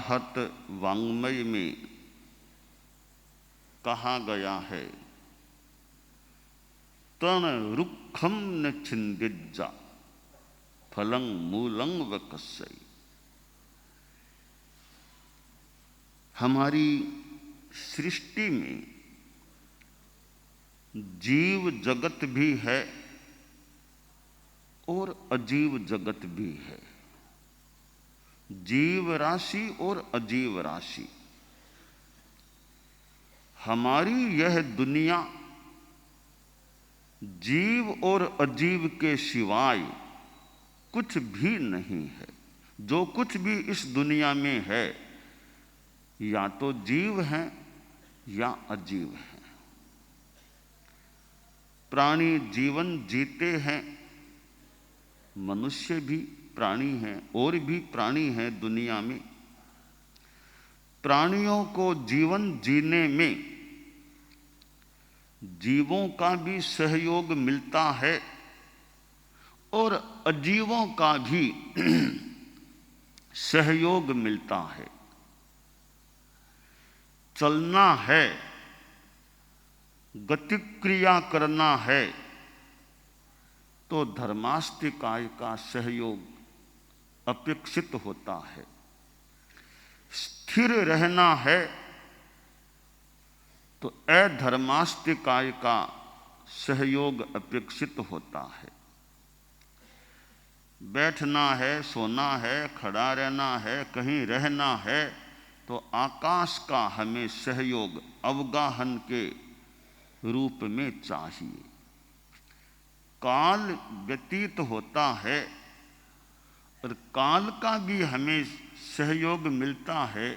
बराहत वाङ्मय में कहा गया है, तण रुक्षम न छिंदिज्जा फलं मूलं व कस्सई। हमारी सृष्टि में जीव जगत भी है और अजीव जगत भी है, जीव राशि और अजीव राशि। हमारी यह दुनिया जीव और अजीव के सिवाय कुछ भी नहीं है। जो कुछ भी इस दुनिया में है या तो जीव है या अजीव है। प्राणी जीवन जीते हैं, मनुष्य भी प्राणी हैं और भी प्राणी हैं दुनिया में। प्राणियों को जीवन जीने में जीवों का भी सहयोग मिलता है और अजीवों का भी सहयोग मिलता है। चलना है, गतिक्रिया करना है तो धर्मास्तिकाय का सहयोग अपेक्षित होता है। स्थिर रहना है तो अधर्मास्तिकाय का सहयोग अपेक्षित होता है। बैठना है, सोना है, खड़ा रहना है, कहीं रहना है तो आकाश का हमें सहयोग अवगाहन के रूप में चाहिए। काल व्यतीत होता है और काल का भी हमें सहयोग मिलता है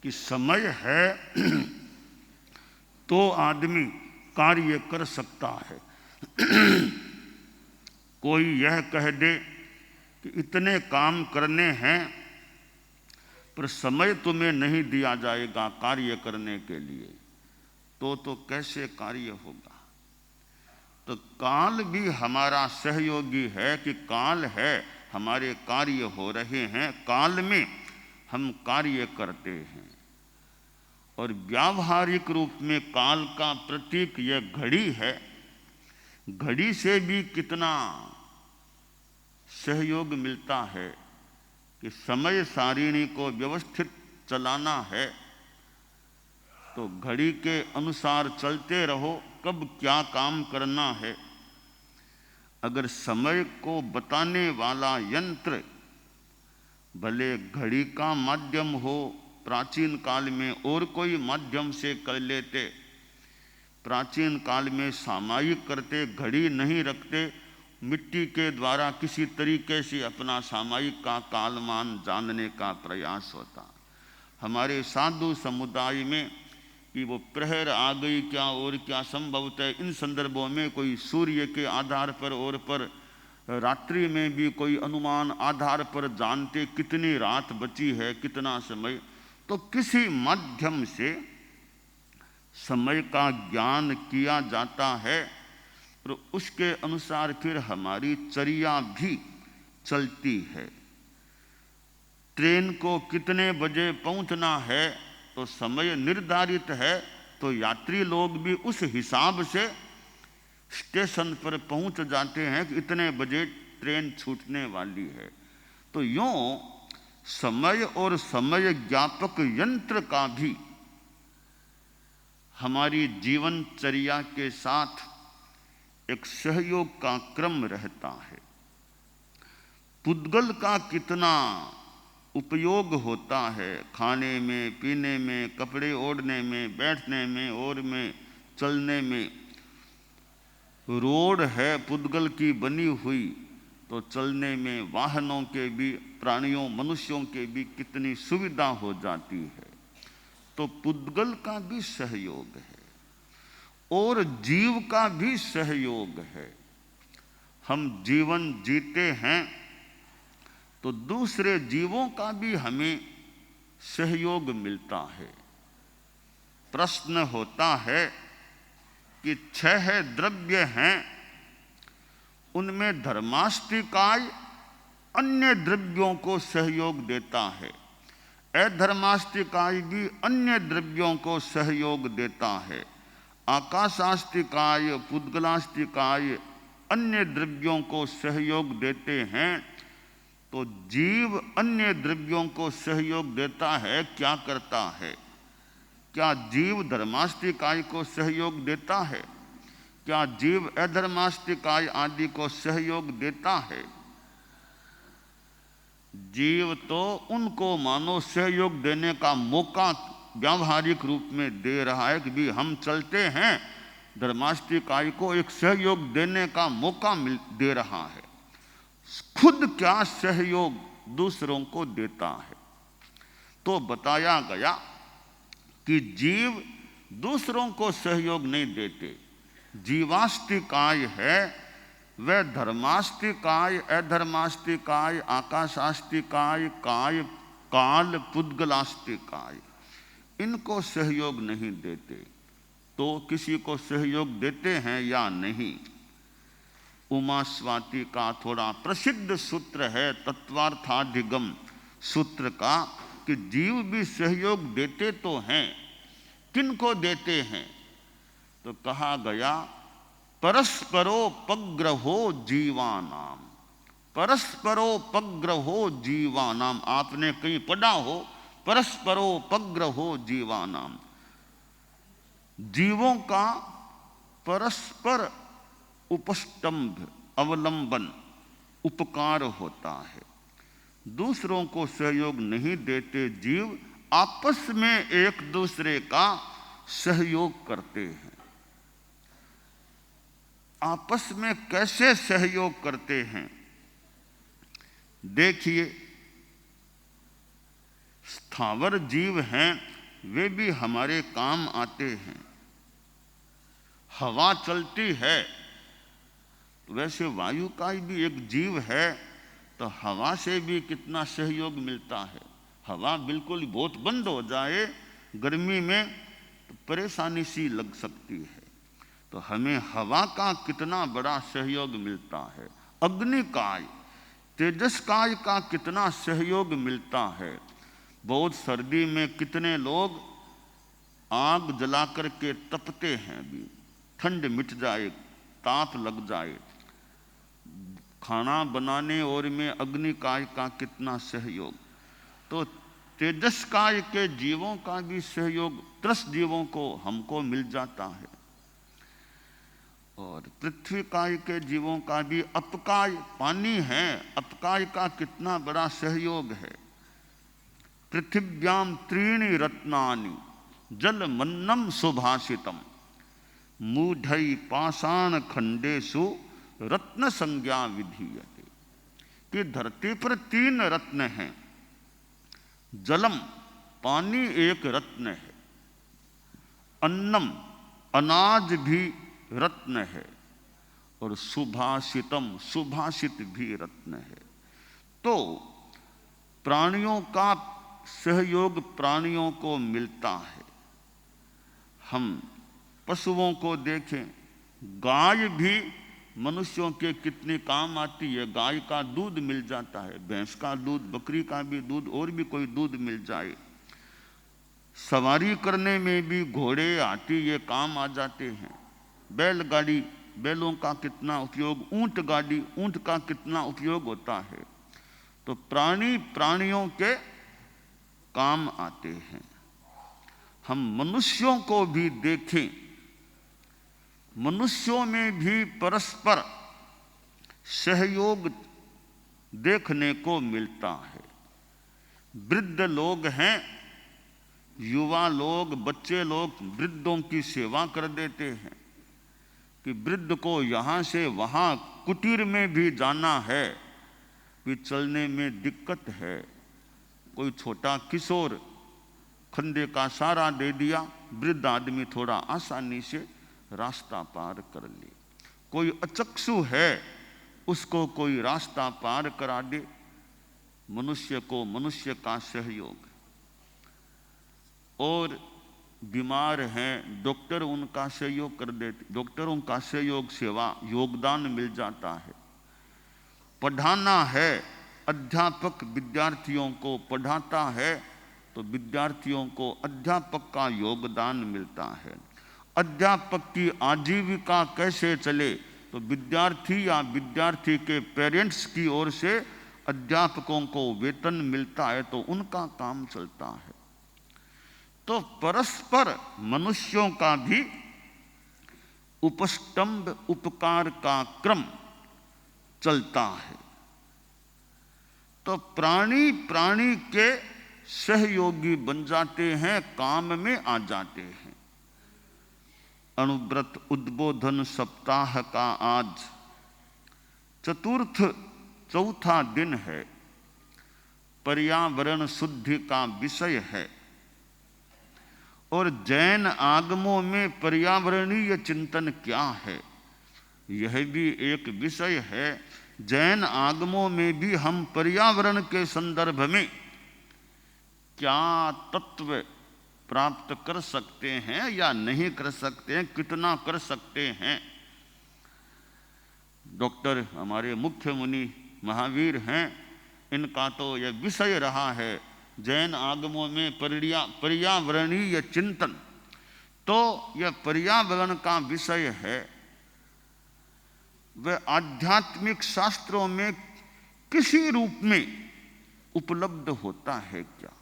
कि समय है तो आदमी कार्य कर सकता है। कोई यह कह दे कि इतने काम करने हैं पर समय तुम्हें नहीं दिया जाएगा कार्य करने के लिए, तो कैसे कार्य होगा। तो काल भी हमारा सहयोगी है कि काल है, हमारे कार्य हो रहे हैं, काल में हम कार्य करते हैं। और व्यावहारिक रूप में काल का प्रतीक यह घड़ी है। घड़ी से भी कितना सहयोग मिलता है कि समय सारिणी को व्यवस्थित चलाना है तो घड़ी के अनुसार चलते रहो, कब क्या काम करना है। अगर समय को बताने वाला यंत्र भले घड़ी का माध्यम हो, प्राचीन काल में और कोई माध्यम से कर लेते। प्राचीन काल में सामायिक करते, घड़ी नहीं रखते, मिट्टी के द्वारा किसी तरीके से अपना सामायिक का कालमान जानने का प्रयास होता। हमारे साधु समुदाय में कि वो प्रहर आ गई क्या और क्या संभवतः इन संदर्भों में कोई सूर्य के आधार पर और पर रात्रि में भी कोई अनुमान आधार पर जानते कितनी रात बची है, कितना समय। तो किसी माध्यम से समय का ज्ञान किया जाता है और उसके अनुसार फिर हमारी चर्या भी चलती है। ट्रेन को कितने बजे पहुंचना है तो समय निर्धारित है, तो यात्री लोग भी उस हिसाब से स्टेशन पर पहुंच जाते हैं कि इतने बजे ट्रेन छूटने वाली है। तो यूं समय और समय ज्ञापक यंत्र का भी हमारी जीवनचर्या के साथ एक सहयोग का क्रम रहता है। पुद्गल का कितना उपयोग होता है खाने में, पीने में, कपड़े ओढ़ने में, बैठने में और में चलने में। रोड है पुद्गल की बनी हुई तो चलने में वाहनों के भी, प्राणियों, मनुष्यों के भी कितनी सुविधा हो जाती है। तो पुद्गल का भी सहयोग है और जीव का भी सहयोग है। हम जीवन जीते हैं तो दूसरे जीवों का भी हमें सहयोग मिलता है। प्रश्न होता है कि 6 द्रव्य हैं, उनमें धर्मास्तिकाय अन्य द्रव्यों को सहयोग देता है। अधर्मास्तिकाय भी अन्य द्रव्यों को सहयोग देता है। आकाशास्तिकाय, पुद्गलास्तिकाय अन्य द्रव्यों को सहयोग देते हैं। तो जीव अन्य द्रव्यों को सहयोग देता है, क्या करता है? क्या जीव धर्मास्तिकाय को सहयोग देता है? क्या जीव अधर्मास्तिकाय आदि को सहयोग देता है? जीव तो उनको मानो सहयोग देने का मौका व्यावहारिक रूप में दे रहा है कि भी हम चलते हैं, धर्मास्तिकाय को एक सहयोग देने का मौका दे रहा है। खुद क्या सहयोग दूसरों को देता है? तो बताया गया कि जीव दूसरों को सहयोग नहीं देते। जीवास्तिकाय है वह धर्मास्तिकाय, अधर्मास्तिकाय, आकाशास्तिकाय, काल, पुद्गलास्तिकाय इनको सहयोग नहीं देते। तो किसी को सहयोग देते हैं या नहीं? उमा स्वाति का थोड़ा प्रसिद्ध सूत्र है तत्वार्थाधिगम सूत्र का कि जीव भी सहयोग देते तो हैं। किनको देते हैं? तो कहा गया परस्परोपग्रहो जीवानाम। परस्परोपग्रहो जीवानाम, आपने कहीं पढ़ा हो परस्परोपग्रहो जीवानाम। जीवों का परस्पर उपस्तंभ, अवलंबन, उपकार होता है। दूसरों को सहयोग नहीं देते जीव, आपस में एक दूसरे का सहयोग करते हैं। आपस में कैसे सहयोग करते हैं? देखिए, स्थावर जीव हैं, वे भी हमारे काम आते हैं। हवा चलती है, वैसे वायु का भी एक जीव है, तो हवा से भी कितना सहयोग मिलता है। हवा बिल्कुल बहुत बंद हो जाए गर्मी में तो परेशानी सी लग सकती है, तो हमें हवा का कितना बड़ा सहयोग मिलता है। अग्निकाय, तेजस्काय का कितना सहयोग मिलता है। बहुत सर्दी में कितने लोग आग जला करके तपते हैं, भी ठंड मिट जाए, ताप लग जाए। खाना बनाने और में अग्निकाय का कितना सहयोग। तो तेजस्काय के जीवों का भी सहयोग त्रस जीवों को हमको मिल जाता है। और पृथ्वी काय के जीवों का भी, अपकाय पानी है, अपकाय का कितना बड़ा सहयोग है। पृथिव्याम त्रीणि रत्नानि जल मन्नम सुभाषितम मूढ़ई पाषाण खंडेषु रत्न संज्ञा विधीयते। कि धरती पर 3 रत्न हैं। जलम, पानी एक रत्न है। अन्नम, अनाज भी रत्न है। और सुभाषितम, सुभाषित भी रत्न है। तो प्राणियों का सहयोग प्राणियों को मिलता है। हम पशुओं को देखें, गाय भी मनुष्यों के कितने काम आती है। गाय का दूध मिल जाता है, भैंस का दूध, बकरी का भी दूध, और भी कोई दूध मिल जाए। सवारी करने में भी घोड़े, हाथी ये काम आ जाते हैं। बैलगाड़ी, बैलों का कितना उपयोग, ऊंट गाड़ी, ऊंट का कितना उपयोग होता है। तो प्राणी प्राणियों के काम आते हैं। हम मनुष्यों को भी देखें, मनुष्यों में भी परस्पर सहयोग देखने को मिलता है। वृद्ध लोग हैं, युवा लोग, बच्चे लोग वृद्धों की सेवा कर देते हैं कि वृद्ध को यहाँ से वहाँ कुटीर में भी जाना है, कि चलने में दिक्कत है। कोई छोटा किशोर खंडे का सहारा दे दिया, वृद्ध आदमी थोड़ा आसानी से रास्ता पार कर ले। कोई अचक्षु है, उसको कोई रास्ता पार करा दे। मनुष्य को मनुष्य का सहयोग। और बीमार हैं, डॉक्टर उनका सहयोग कर देते, डॉक्टरों का सहयोग, सेवा, योगदान मिल जाता है। पढ़ाना है, अध्यापक विद्यार्थियों को पढ़ाता है, तो विद्यार्थियों को अध्यापक का योगदान मिलता है। अध्यापक की आजीविका कैसे चले, तो विद्यार्थी या विद्यार्थी के पेरेंट्स की ओर से अध्यापकों को वेतन मिलता है तो उनका काम चलता है। तो परस्पर मनुष्यों का भी उपस्तंभ उपकार का क्रम चलता है। तो प्राणी प्राणी के सहयोगी बन जाते हैं, काम में आ जाते हैं। अणुव्रत उद्बोधन सप्ताह का आज चौथा दिन है। पर्यावरण शुद्धि का विषय है और जैन आगमों में पर्यावरणीय चिंतन क्या है, यह भी एक विषय है। जैन आगमों में भी हम पर्यावरण के संदर्भ में क्या तत्व प्राप्त कर सकते हैं या नहीं कर सकते हैं, कितना कर सकते हैं। डॉक्टर हमारे मुख्य मुनि महावीर हैं, इनका तो यह विषय रहा है जैन आगमों में पर्यावरणीय चिंतन। तो यह पर्यावरण का विषय है, वह आध्यात्मिक शास्त्रों में किसी रूप में उपलब्ध होता है क्या।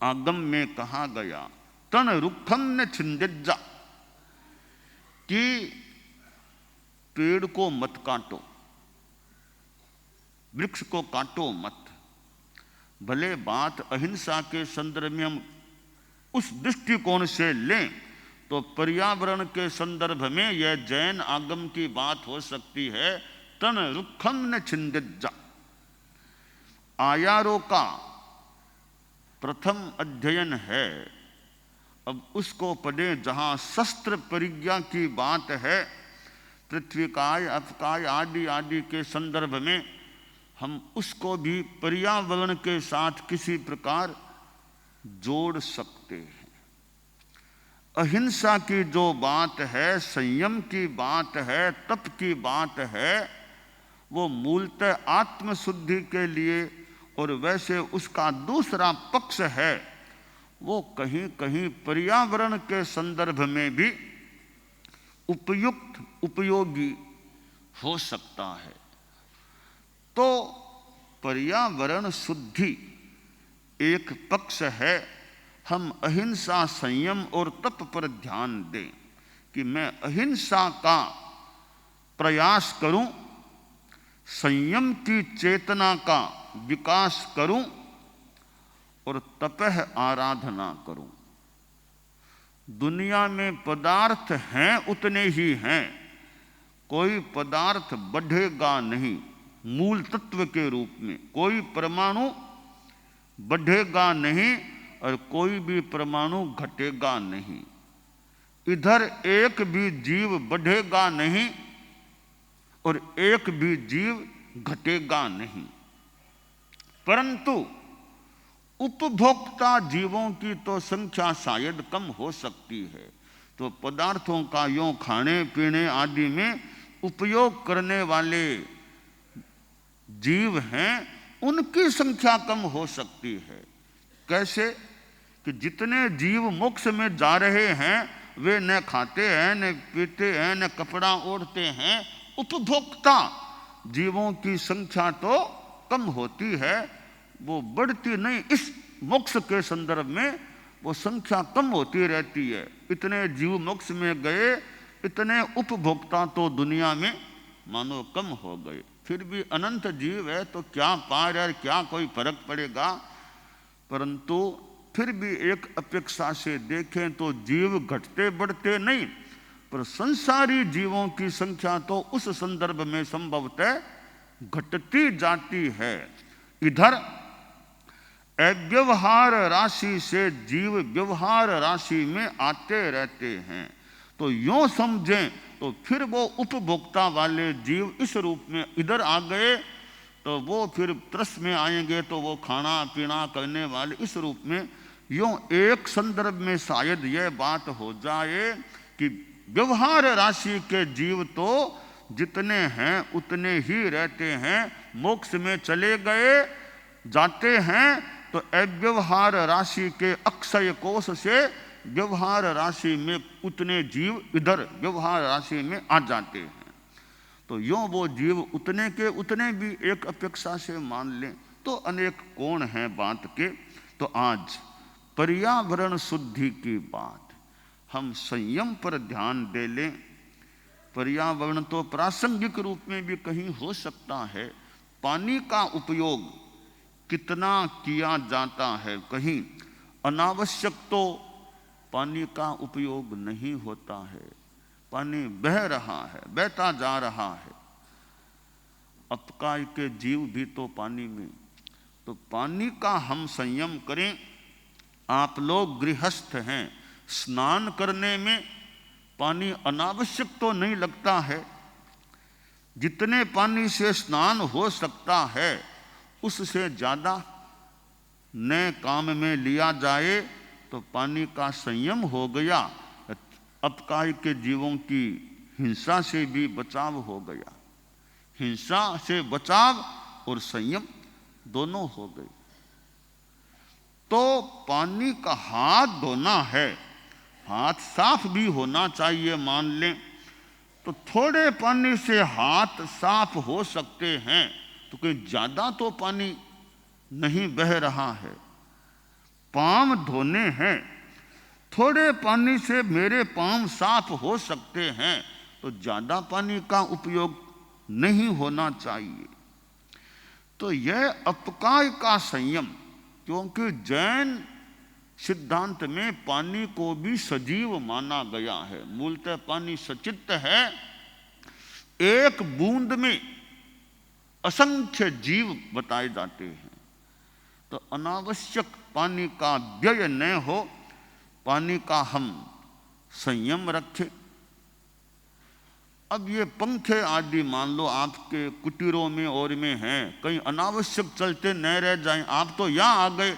आगम में कहा गया तन रुखम न छिंदिज्जा, कि पेड़ को मत काटो, वृक्ष को काटो मत। भले बात अहिंसा के संदर्भ में हम उस दृष्टिकोण से लें तो पर्यावरण के संदर्भ में यह जैन आगम की बात हो सकती है। तन रुखम न छिंदिज्जा, आयारों का प्रथम अध्ययन है। अब उसको पढ़े जहाँ शस्त्र परिज्ञा की बात है, पृथ्वीकाय अपकाय आदि आदि के संदर्भ में हम उसको भी पर्यावरण के साथ किसी प्रकार जोड़ सकते हैं। अहिंसा की जो बात है, संयम की बात है, तप की बात है, वो मूलतः आत्मशुद्धि के लिए, और वैसे उसका दूसरा पक्ष है वो कहीं कहीं पर्यावरण के संदर्भ में भी उपयुक्त उपयोगी हो सकता है। तो पर्यावरण शुद्धि एक पक्ष है। हम अहिंसा संयम और तप पर ध्यान दें कि मैं अहिंसा का प्रयास करूं, संयम की चेतना का विकास करूं और तपह आराधना करूं। दुनिया में पदार्थ हैं उतने ही हैं, कोई पदार्थ बढ़ेगा नहीं मूल तत्व के रूप में, कोई परमाणु बढ़ेगा नहीं और कोई भी परमाणु घटेगा नहीं। इधर एक भी जीव बढ़ेगा नहीं और एक भी जीव घटेगा नहीं, परंतु उपभोक्ता जीवों की तो संख्या शायद कम हो सकती है। तो पदार्थों का यूं खाने पीने आदि में उपयोग करने वाले जीव हैं, उनकी संख्या कम हो सकती है। कैसे कि जितने जीव मोक्ष में जा रहे हैं वे न खाते हैं, न पीते हैं, न कपड़ा ओढ़ते हैं। उपभोक्ता जीवों की संख्या तो कम होती है, वो बढ़ती नहीं। इस मोक्ष के संदर्भ में वो संख्या कम होती रहती है। इतने जीव मोक्ष में गए, इतने उपभोक्ता तो दुनिया में मानो कम हो गए। फिर भी अनंत जीव है तो क्या पार है, क्या कोई फर्क पड़ेगा। परंतु फिर भी एक अपेक्षा से देखें तो जीव घटते बढ़ते नहीं, पर संसारी जीवों की संख्या तो उस संदर्भ में संभवतः घटती जाती है। इधर अव्यवहार राशि से जीव व्यवहार राशि में आते रहते हैं। तो यूं समझें तो फिर वो उपभोक्ता वाले जीव इस रूप में इधर आ गए, तो वो फिर त्रस में आएंगे तो वो खाना पीना करने वाले इस रूप में। यूं एक संदर्भ में शायद यह बात हो जाए कि व्यवहार राशि के जीव तो जितने हैं उतने ही रहते हैं, मोक्ष में चले गए जाते हैं तो अव्यवहार राशि के अक्षय कोष से व्यवहार राशि में उतने जीव इधर व्यवहार राशि में आ जाते हैं। तो यों वो जीव उतने के उतने भी एक अपेक्षा से मान लें तो अनेक कोण हैं बात के। तो आज पर्यावरण शुद्धि की बात, हम संयम पर ध्यान दे लें। पर्यावरण तो प्रासंगिक रूप में भी कहीं हो सकता है, पानी का उपयोग कितना किया जाता है, कहीं अनावश्यक तो पानी का उपयोग नहीं होता है। पानी बह रहा है, बहता जा रहा है, अपकाय के जीव भी तो पानी में। तो पानी का हम संयम करें। आप लोग गृहस्थ हैं, स्नान करने में पानी अनावश्यक तो नहीं लगता है। जितने पानी से स्नान हो सकता है उससे ज़्यादा नए काम में लिया जाए तो पानी का संयम हो गया, अपकाय के जीवों की हिंसा से भी बचाव हो गया। हिंसा से बचाव और संयम दोनों हो गए। तो पानी का हाथ धोना है, हाथ साफ भी होना चाहिए मान लें। तो थोड़े पानी से हाथ साफ हो सकते हैं, तो कोई ज़्यादा तो पानी नहीं बह रहा है। पाँव धोने हैं, थोड़े पानी से मेरे पाँव साफ हो सकते हैं, तो ज़्यादा पानी का उपयोग नहीं होना चाहिए। तो यह अपकाय का संयम, क्योंकि जैन सिद्धांत में पानी को भी सजीव माना गया है। मूलतः पानी सचित्त है, एक बूंद में असंख्य जीव बताए जाते हैं। तो अनावश्यक पानी का व्यय न हो, पानी का हम संयम रखें। अब ये पंखे आदि मान लो आपके कुटीरों में और में हैं, कहीं अनावश्यक चलते न रह जाएं। आप तो यहाँ आ गए,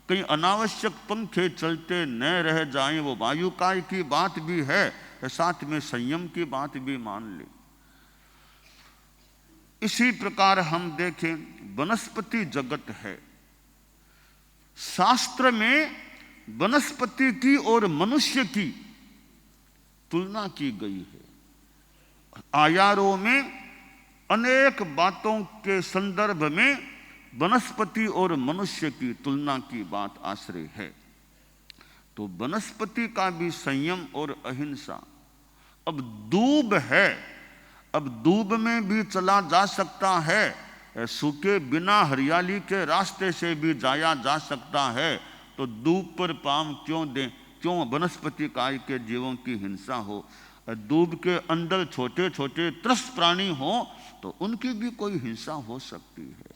कहीं अनावश्यक पंखे चलते न रह जाएं, वो वायुकाय की बात भी है, साथ में संयम की बात भी मान ले। इसी प्रकार हम देखें वनस्पति जगत है, शास्त्र में वनस्पति की और मनुष्य की तुलना की गई है। आयारों में अनेक बातों के संदर्भ में वनस्पति और मनुष्य की तुलना की बात आश्रय है। तो वनस्पति का भी संयम और अहिंसा। अब दूब है, अब दूब में भी चला जा सकता है, सूखे बिना हरियाली के रास्ते से भी जाया जा सकता है। तो दूब पर पाम क्यों दें, क्यों वनस्पति काय के जीवों की हिंसा हो। दूब के अंदर छोटे छोटे त्रस्त प्राणी हो तो उनकी भी कोई हिंसा हो सकती है।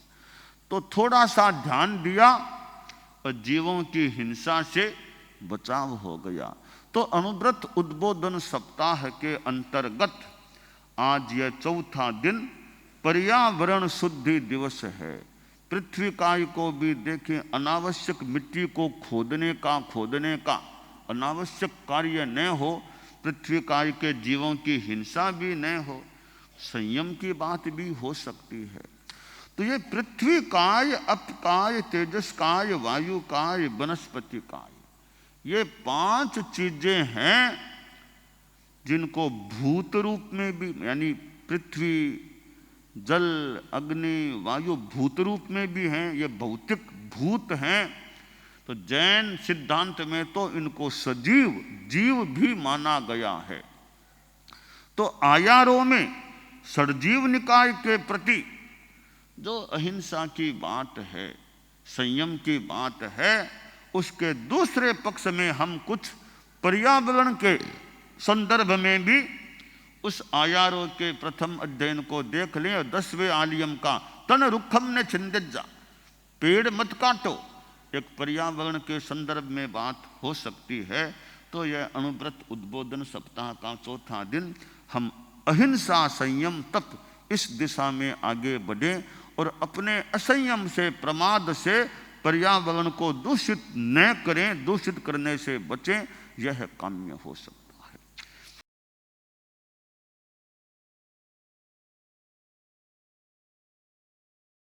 तो थोड़ा सा ध्यान दिया और जीवों की हिंसा से बचाव हो गया। तो अनुव्रत उद्बोधन सप्ताह के अंतर्गत आज यह चौथा दिन पर्यावरण शुद्धि दिवस है। पृथ्वी काय को भी देखें, अनावश्यक मिट्टी को खोदने का अनावश्यक कार्य न हो, पृथ्वी काय के जीवों की हिंसा भी न हो, संयम की बात भी हो सकती है। तो ये पृथ्वी काय, अपकाय, तेजस काय, वायु काय, वनस्पति काय, ये 5 चीजें हैं जिनको भूत रूप में भी, यानी पृथ्वी, जल, अग्नि, वायु भूत रूप में भी हैं, ये भौतिक भूत हैं। तो जैन सिद्धांत में तो इनको सजीव जीव भी माना गया है। तो आयारों में षड्जीव निकाय के प्रति जो अहिंसा की बात है, संयम की बात है, उसके दूसरे पक्ष में हम कुछ पर्यावरण के संदर्भ में भी उस आयारों के प्रथम अध्ययन को देख लें। और 10वें आलियम का तन रुखम ने छिंदजा, पेड़ मत काटो, एक पर्यावरण के संदर्भ में बात हो सकती है। तो यह अनुव्रत उद्बोधन सप्ताह का चौथा दिन हम अहिंसा, संयम, तप इस दिशा में आगे बढ़ें और अपने असंयम से, प्रमाद से पर्यावरण को दूषित न करें, दूषित करने से बचें, यह काम्य हो सकता है।